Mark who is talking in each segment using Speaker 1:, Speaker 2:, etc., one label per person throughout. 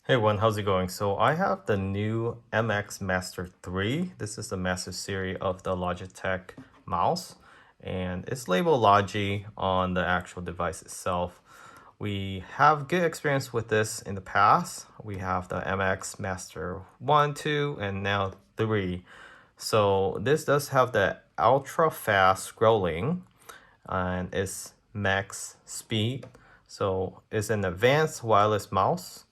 Speaker 1: Hey everyone, how's it going? So I have the new MX Master 3. This is the Master series of the Logitech mouse, and it's labeled Logi on the actual device itself. We have good experience with this in the past. We have the MX Master 1, 2, and now 3. So this does have the ultra fast scrolling and it's max speed. So it's an advanced wireless mouse.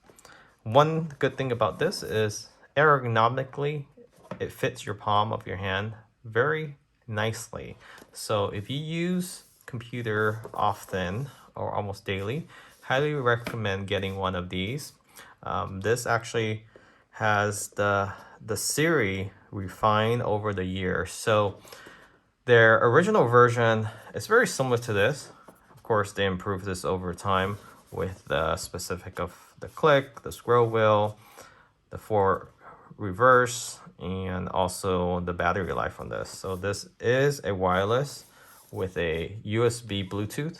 Speaker 1: One good thing about this is ergonomically, it fits your palm of your hand very nicely. So if you use computer often or almost daily, highly recommend getting one of these. This actually has the Siri refined over the years. So their original version is very similar to this. Of course, they improved this over time with the specific of the click, the scroll wheel, the forward reverse, and also the battery life on this. So this is a wireless with a USB Bluetooth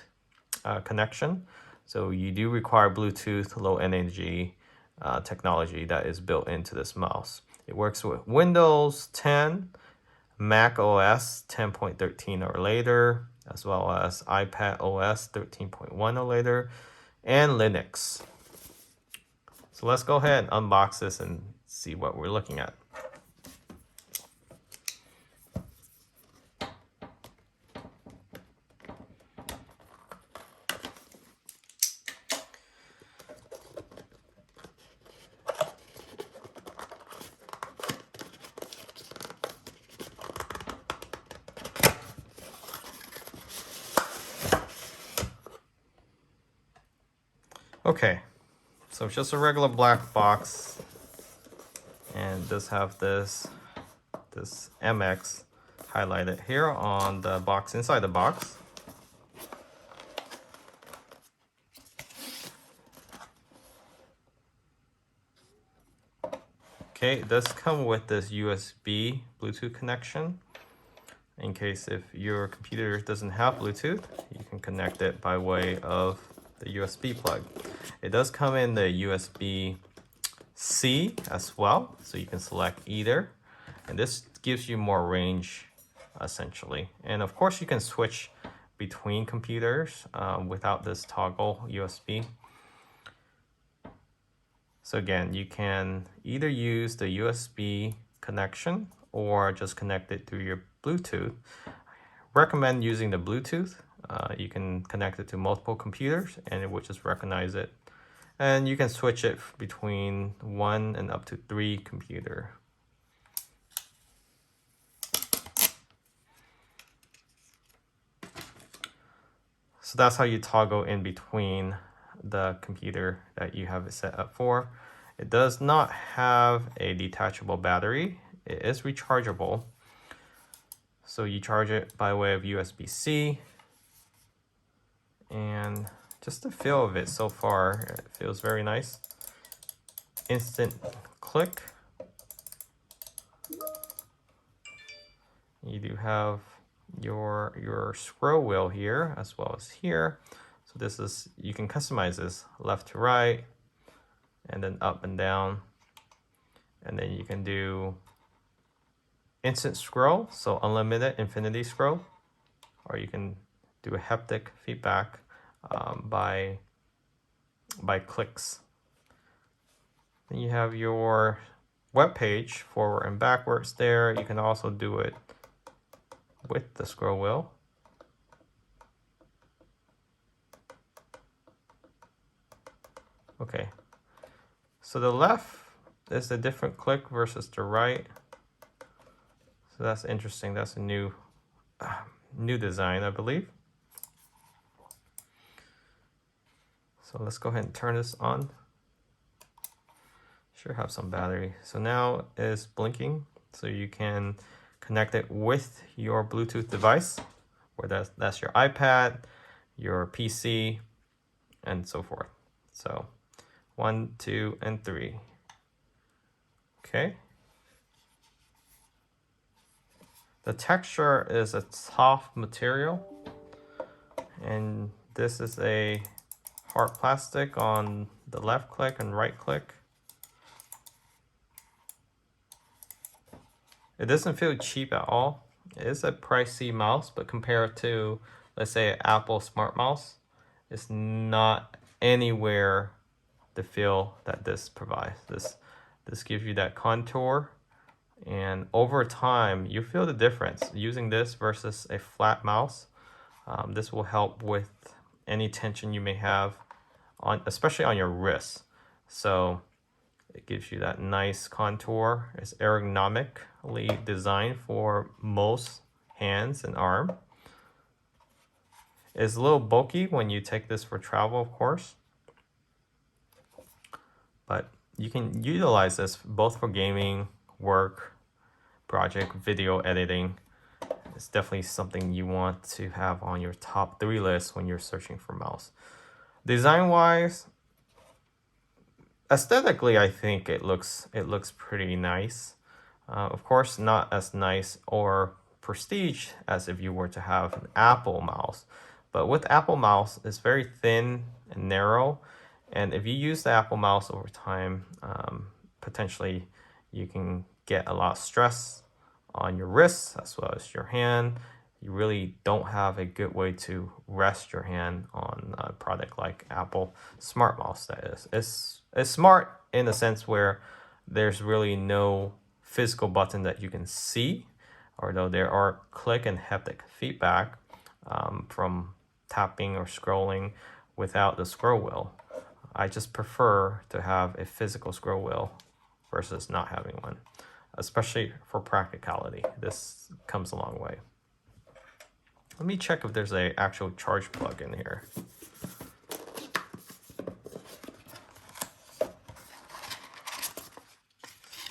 Speaker 1: connection. So you do require Bluetooth low energy technology that is built into this mouse. It works with Windows 10, Mac OS 10.13 or later, as well as iPad OS 13.1 or later, and Linux. So let's go ahead and unbox this and see what we're looking at. Okay, so it's just a regular black box, and it does have this MX highlighted here on the box, inside the box. Okay, it does come with this USB Bluetooth connection. In case if your computer doesn't have Bluetooth, you can connect it by way of the USB plug. It does come in the USB-C as well, so you can select either. And this gives you more range, essentially. And of course, you can switch between computers without this toggle USB. So again, you can either use the USB connection or just connect it through your Bluetooth. Recommend using the Bluetooth. You can connect it to multiple computers and it will just recognize it. And you can switch it between 1 and up to 3 computer. So that's how you toggle in between the computer that you have it set up for. It does not have a detachable battery. It is rechargeable. So you charge it by way of USB-C. And just the feel of it so far, it feels very nice. Instant click. You do have your scroll wheel here as well as here. So this is, you can customize this left to right and then up and down. And then you can do instant scroll, so unlimited infinity scroll, or you can do a haptic feedback by clicks. Then you have your web page forward and backwards there. You can also do it with the scroll wheel. Okay, so the left is a different click versus the right. So that's interesting. That's a new design, I believe. So let's go ahead and turn this on. Should have some battery. So now it's blinking, so you can connect it with your Bluetooth device, where that's your iPad, your PC, and so forth. So 1, 2, and 3. Okay. The texture is a soft material, and this is a hard plastic on the left click and right click. It doesn't feel cheap at all. It is a pricey mouse, but compared to, let's say, an Apple Smart Mouse, it's not anywhere the feel that this provides. This gives you that contour, and over time, you feel the difference using this versus a flat mouse. This will help with any tension you may have, especially on your wrists. So it gives you that nice contour. It's ergonomically designed for most hands and arm. It's a little bulky when you take this for travel, of course. But you can utilize this both for gaming, work, project, video editing. It's definitely something you want to have on your top 3 list when you're searching for mouse. Design-wise, aesthetically, I think it looks pretty nice. Of course, not as nice or prestige as if you were to have an Apple mouse. But with Apple mouse, it's very thin and narrow. And if you use the Apple mouse over time, potentially you can get a lot of stress on your wrists as well as your hand. You really don't have a good way to rest your hand on a product like Apple Smart Mouse, that is. It's smart in the sense where there's really no physical button that you can see, although there are click and haptic feedback from tapping or scrolling without the scroll wheel. I just prefer to have a physical scroll wheel versus not having one, especially for practicality. This comes a long way. Let me check if there's an actual charge plug in here.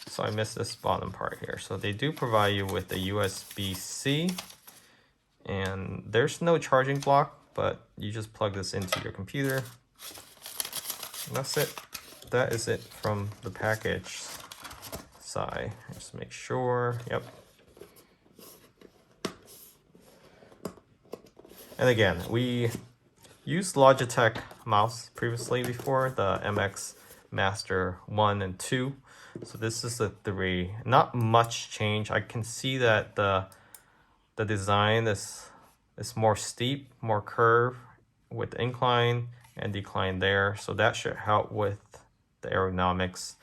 Speaker 1: So I missed this bottom part here. So they do provide you with a USB-C, and there's no charging block, but you just plug this into your computer. And that's it. That is it from the package side. Just make sure. Yep. And again, we used Logitech mouse previously before, the MX Master 1 and 2. So this is the 3. Not much change. I can see that the design is more steep, more curved with incline and decline there. So that should help with the ergonomics,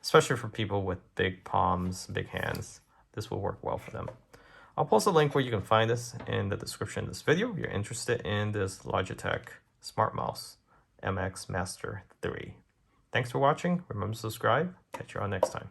Speaker 1: especially for people with big palms, big hands. This will work well for them. I'll post a link where you can find this in the description of this video if you're interested in this Logitech Smart Mouse MX Master 3. Thanks for watching. Remember to subscribe. Catch you all next time.